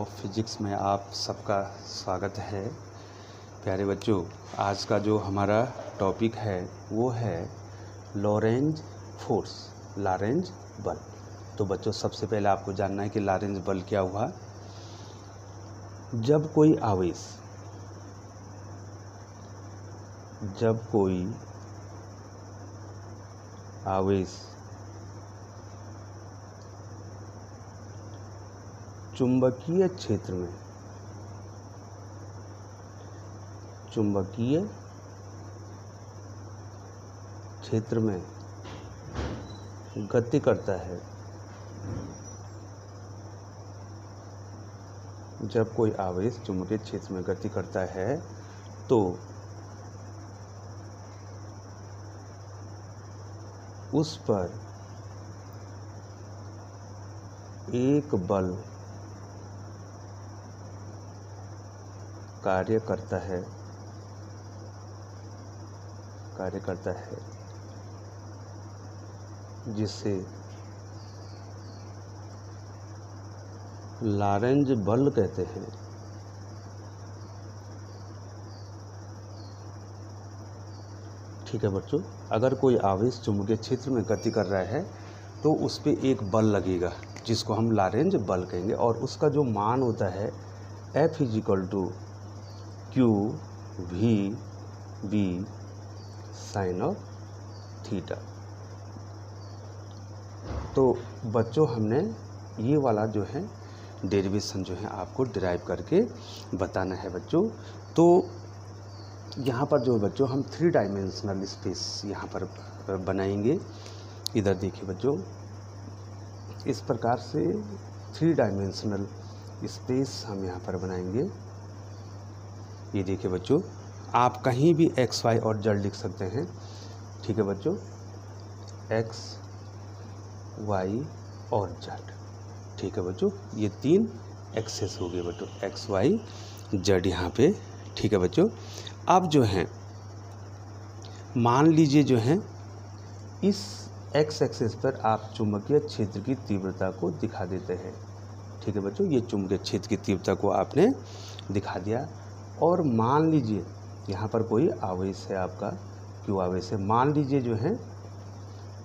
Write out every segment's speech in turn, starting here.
Of physics में आप सबका स्वागत है। प्यारे बच्चों, आज का जो हमारा टॉपिक है वो है लॉरेंज फोर्स, लॉरेंज बल। तो बच्चों, सबसे पहले आपको जानना है कि लॉरेंज बल क्या हुआ। जब कोई आवेश चुंबकीय क्षेत्र में गति करता है, जब कोई आवेश चुंबकीय क्षेत्र में गति करता है तो उस पर एक बल कार्य करता है जिसे लॉरेंज बल कहते हैं। ठीक है बच्चों, अगर कोई आवेश चुंबकीय क्षेत्र में गति कर रहा है तो उस पे एक बल लगेगा जिसको हम लॉरेंज बल कहेंगे, और उसका जो मान होता है F = Q V B sine of theta. तो बच्चों, हमने ये वाला जो है डेरिवेशन जो है आपको डिराइव करके बताना है बच्चों। तो यहाँ पर जो बच्चों हम 3 डायमेंशनल स्पेस यहाँ पर बनाएंगे। इधर देखिए बच्चों, इस प्रकार से 3 डायमेंशनल स्पेस हम यहाँ पर बनाएंगे। ये देखिए बच्चों, आप कहीं भी x, y और z लिख सकते हैं। ठीक है बच्चों, x, y और z। ठीक है बच्चों, ये 3 एक्सेस हो गए बच्चों, x, y, z यहाँ पे। ठीक है बच्चों, अब जो है मान लीजिए जो है इस x एक्सेस पर आप चुंबकीय क्षेत्र की तीव्रता को दिखा देते हैं। ठीक है बच्चों, ये चुंबकीय क्षेत्र की तीव्रता को आपने दिखा दिया। और मान लीजिए यहाँ पर कोई आवेश है, आपका Q आवेश है। मान लीजिए जो है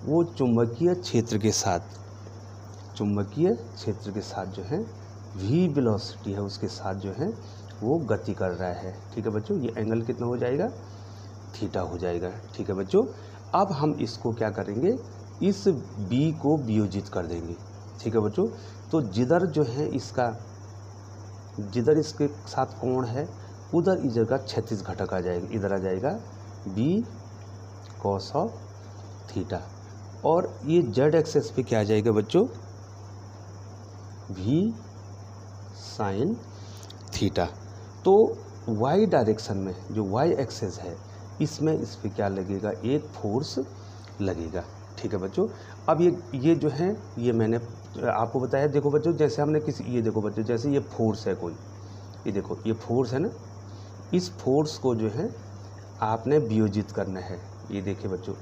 वो चुंबकीय क्षेत्र के साथ जो है v वेलोसिटी है, उसके साथ जो है वो गति कर रहा है। ठीक है बच्चों, ये एंगल कितना हो जाएगा, थीटा हो जाएगा। ठीक है बच्चों, अब हम इसको क्या करेंगे, इस b को वियोजित कर देंगे। ठीक है बच्चों, तो जिधर इसके साथ कोण है उधर इस जगह क्षैतिज घटक आ जाएगा, इधर आ जाएगा b cos ऑफ थीटा। और ये z एक्सेस पे क्या आ जाएगा बच्चों, v साइन थीटा। तो y डायरेक्शन में जो y एक्सेस है इसमें इस पे क्या लगेगा, एक फोर्स लगेगा। ठीक है बच्चों, अब ये जो है ये मैंने आपको बताया। देखो बच्चों, जैसे हमने ये देखो बच्चों, जैसे ये फोर्स है कोई, ये देखो ये फोर्स है ना, इस फोर्स को जो है आपने वियोजित करना है। ये देखिए बच्चों,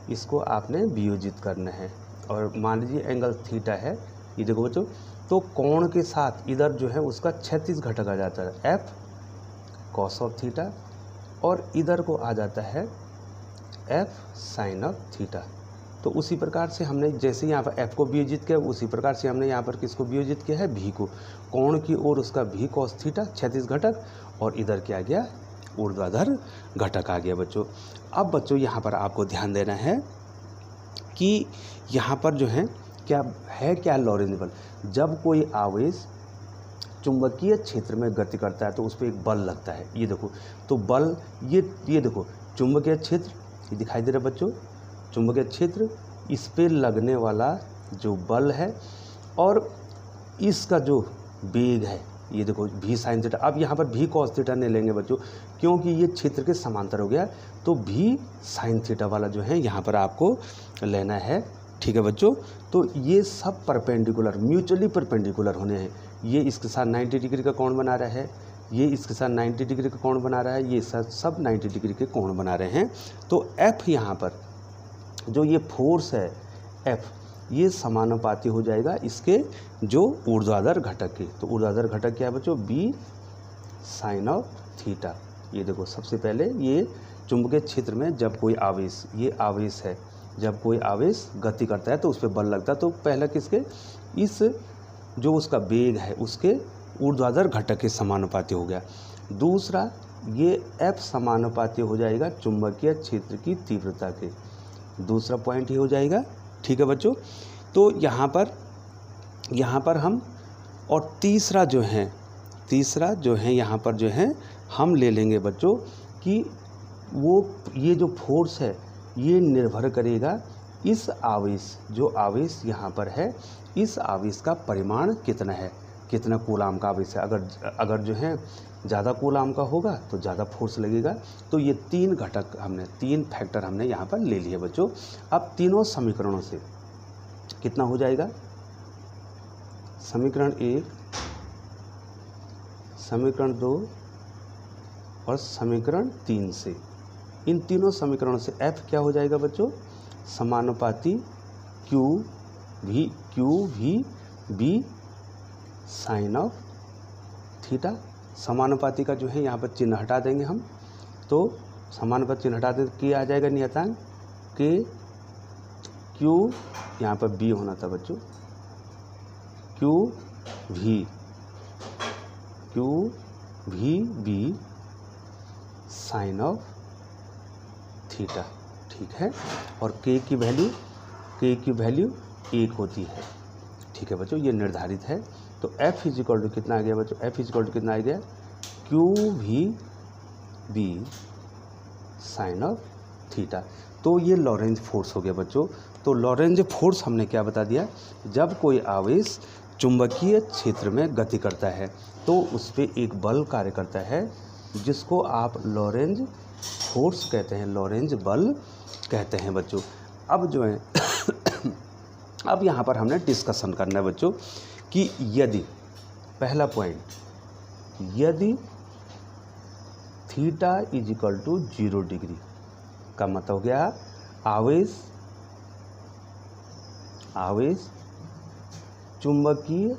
इसको आपने वियोजित करना है। और मान लीजिए एंगल थीटा है, ये देखो बच्चों, तो कोण के साथ इधर जो है उसका क्षैतिज घटक आ जाता है F cos ऑफ थीटा, और इधर को आ जाता है F साइन ऑफ थीटा। तो उसी प्रकार से हमने जैसे यहाँ पर F को वियोजित किया, उसी प्रकार से हमने यहाँ पर किसको वियोजित किया है, V को। कोण की ओर उसका V cos थीटा क्षैतिज घटक, और इधर क्या आ गया, ऊर्ध्वाधर घटक आ गया बच्चों। अब बच्चों यहाँ पर आपको ध्यान देना है कि यहाँ पर जो है क्या लॉरेंज बल। जब कोई आवेश चुंबकीय क्षेत्र में गति करता है तो उस पर एक बल लगता है। ये देखो, तो बल ये देखो, चुंबकीय क्षेत्र ये दिखाई दे रहा है बच्चों, चुंबकीय क्षेत्र, इस पे लगने वाला जो बल है, और इसका जो वेग है, ये देखो v साइन थीटा। अब यहाँ पर v cos थीटा नहीं लेंगे बच्चों, क्योंकि ये क्षेत्र के समांतर हो गया, तो v साइन थीटा वाला जो है यहाँ पर आपको लेना है। ठीक है बच्चों, तो ये सब परपेंडिकुलर, म्यूचुअली परपेंडिकुलर होने हैं। ये इसके साथ 90 डिग्री का कोण बना रहा है, ये इसके साथ 90 डिग्री का कोण बना रहा है, ये सब 90 डिग्री के कोण बना रहे हैं। तो F यहाँ पर जो ये फोर्स है F, ये समानुपाती हो जाएगा इसके जो ऊर्ध्वाधर घटक के। तो ऊर्ध्वाधर घटक क्या है बच्चों, बी साइन ऑफ थीटा। ये देखो सबसे पहले ये चुंबकीय क्षेत्र में जब कोई आवेश, ये आवेश है, जब कोई आवेश गति करता है तो उस पर बल लगता है, तो पहला किसके, इस जो उसका वेग है उसके ऊर्ध्वाधर घटक के समानुपाती हो गया। दूसरा ये F समानुपाती हो जाएगा चुंबकीय क्षेत्र की तीव्रता के, दूसरा पॉइंट ये हो जाएगा। ठीक है बच्चों, तो यहाँ पर हम, और तीसरा जो है यहाँ पर जो है हम ले लेंगे बच्चों कि वो ये जो फोर्स है ये निर्भर करेगा इस आवेश, जो आवेश यहाँ पर है, इस आवेश का परिमाण कितना है, कितना कूलाम का आवेश है। अगर जो है ज़्यादा कूलाम का होगा तो ज़्यादा फोर्स लगेगा। तो ये तीन घटक हमने, तीन फैक्टर हमने यहाँ पर ले लिए बच्चों। अब तीनों समीकरणों से कितना हो जाएगा, समीकरण 1, समीकरण 2 और समीकरण 3 से, इन तीनों समीकरणों से F क्या हो जाएगा बच्चों, समानुपाती Q V B sine of theta. समानुपाती का जो है यहाँ पर चिन्ह हटा देंगे हम, तो समानुपाती चिन्ह हटा दें, के आ जाएगा नियतांक के, क्यू यहाँ पर बी होना था बच्चों, Q V B sine of theta. ठीक है, और के की वैल्यू 1 होती है। ठीक है बच्चों, ये निर्धारित है। तो F इजिकल टू कितना आ गया बच्चों, F इजिकल टू कितना आ गया, Q V B sine of theta. तो ये लॉरेंज फोर्स हो गया बच्चों। तो लॉरेंज फोर्स हमने क्या बता दिया, जब कोई आवेश चुंबकीय क्षेत्र में गति करता है तो उस पर एक बल कार्य करता है जिसको आप लॉरेंज फोर्स कहते हैं, लॉरेंज बल कहते हैं बच्चों। अब जो है अब यहाँ पर हमने डिस्कशन करना है बच्चों कि यदि, पहला पॉइंट, यदि थीटा इजिकल टू 0 डिग्री का मतलब हो गया आवेश चुंबकीय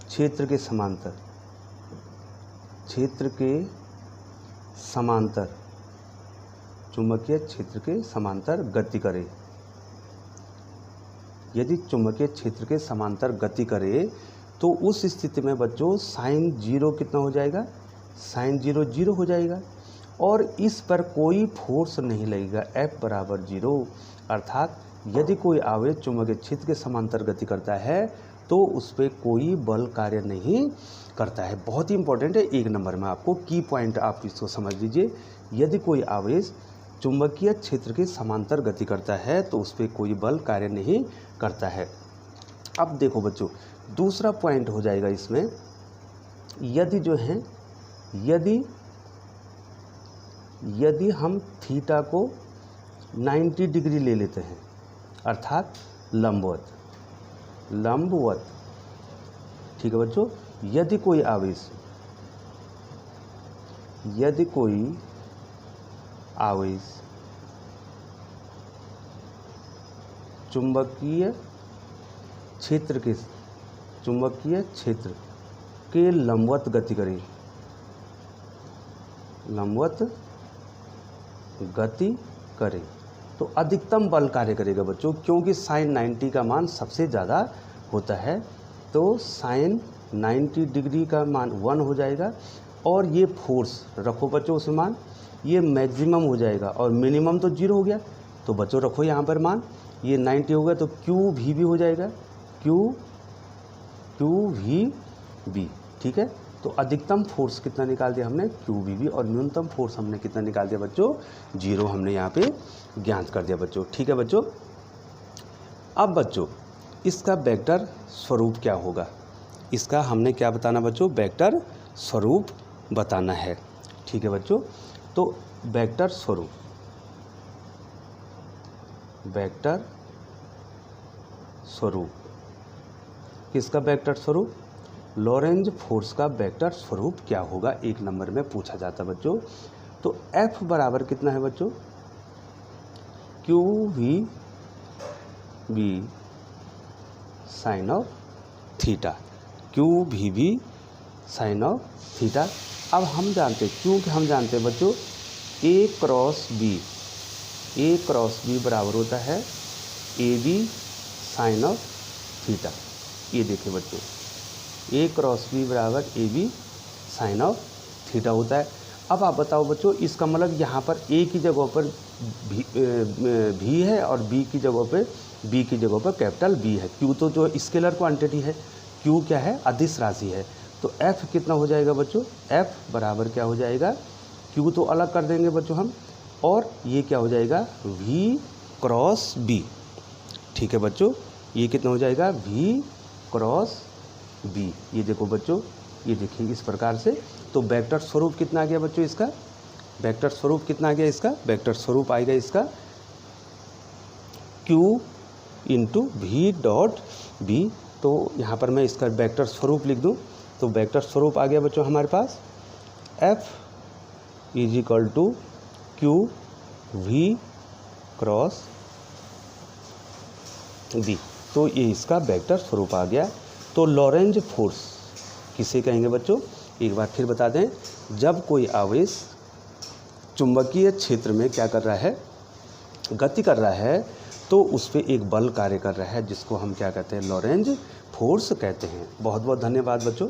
क्षेत्र के समांतर चुंबकीय क्षेत्र के समांतर गति करे। यदि चुंबकीय क्षेत्र के समांतर गति करे तो उस स्थिति में बच्चों साइन 0 कितना हो जाएगा, साइन 0 हो जाएगा, और इस पर कोई फोर्स नहीं लगेगा, F बराबर 0। अर्थात यदि कोई आवेश चुंबकीय क्षेत्र के समांतर गति करता है तो उस पर कोई बल कार्य नहीं करता है। बहुत ही इंपॉर्टेंट है, 1 नंबर में आपको की पॉइंट आप इसको समझ लीजिए। यदि कोई आवेश चुंबकीय क्षेत्र के समांतर गति करता है तो उस पर कोई बल कार्य नहीं करता है। अब देखो बच्चों, दूसरा पॉइंट हो जाएगा इसमें, यदि जो है यदि हम थीटा को 90 डिग्री ले लेते हैं, अर्थात लंबवत। ठीक है बच्चों, यदि कोई आवेश चुंबकीय क्षेत्र के लंबवत गति करे तो अधिकतम बल कार्य करेगा बच्चों, क्योंकि साइन 90 का मान सबसे ज़्यादा होता है। तो साइन 90 डिग्री का मान 1 हो जाएगा, और ये फोर्स रखो बच्चों उस मान, ये मैक्सिमम हो जाएगा और मिनिमम तो 0 हो गया। तो बच्चों रखो यहाँ पर मान, ये 90 हो गया तो क्यू वी भी हो जाएगा, क्यू वी बी। ठीक है, तो अधिकतम फोर्स कितना निकाल दिया हमने, क्यू वी बी, और न्यूनतम फोर्स हमने कितना निकाल दिया बच्चों, 0 हमने यहाँ पे ज्ञात कर दिया बच्चों। ठीक है बच्चों, अब बच्चों इसका वेक्टर स्वरूप क्या होगा, इसका हमने क्या बताना बच्चों, वेक्टर स्वरूप बताना है। ठीक है बच्चों, तो वेक्टर स्वरूप किसका वेक्टर स्वरूप, लॉरेंज फोर्स का वेक्टर स्वरूप क्या होगा, 1 नंबर में पूछा जाता है बच्चों। तो F बराबर कितना है बच्चों, Q V B sine of theta, Q भी बी साइन ऑफ थीटा। अब हम जानते, क्योंकि हम जानते हैं बच्चों ए क्रॉस बी बराबर होता है A B sine of theta. ये देखिए बच्चों, ए क्रॉस बी बराबर A B sine of theta होता है। अब आप बताओ बच्चों, इसका मतलब यहाँ पर ए की जगह पर भी है और बी की जगह पर कैपिटल बी है। क्यू तो जो स्केलर क्वांटिटी है, क्यू क्या है, अदिश राशि है। तो एफ कितना हो जाएगा बच्चों, एफ बराबर क्या हो जाएगा, क्यू तो अलग कर देंगे बच्चों हम, और ये क्या हो जाएगा वी क्रॉस बी। ठीक है बच्चों, ये कितना हो जाएगा वी क्रॉस बी। ये देखो बच्चों, ये देखिए इस प्रकार से। तो वेक्टर स्वरूप कितना आ गया बच्चों इसका, वेक्टर स्वरूप कितना आ गया इसका, वेक्टर स्वरूप आएगा इसका Q into V dot B. तो यहाँ पर मैं इसका वेक्टर स्वरूप लिख दूँ, तो वेक्टर स्वरूप आ गया बच्चों हमारे पास F is equal to Q V cross B. तो ये इसका वेक्टर स्वरूप आ गया। तो लॉरेंज फोर्स किसे कहेंगे बच्चों, एक बार फिर बता दें, जब कोई आवेश चुंबकीय क्षेत्र में क्या कर रहा है, गति कर रहा है, तो उस पर एक बल कार्य कर रहा है, जिसको हम क्या कहते हैं, लॉरेंज फोर्स कहते हैं। बहुत बहुत धन्यवाद बच्चों।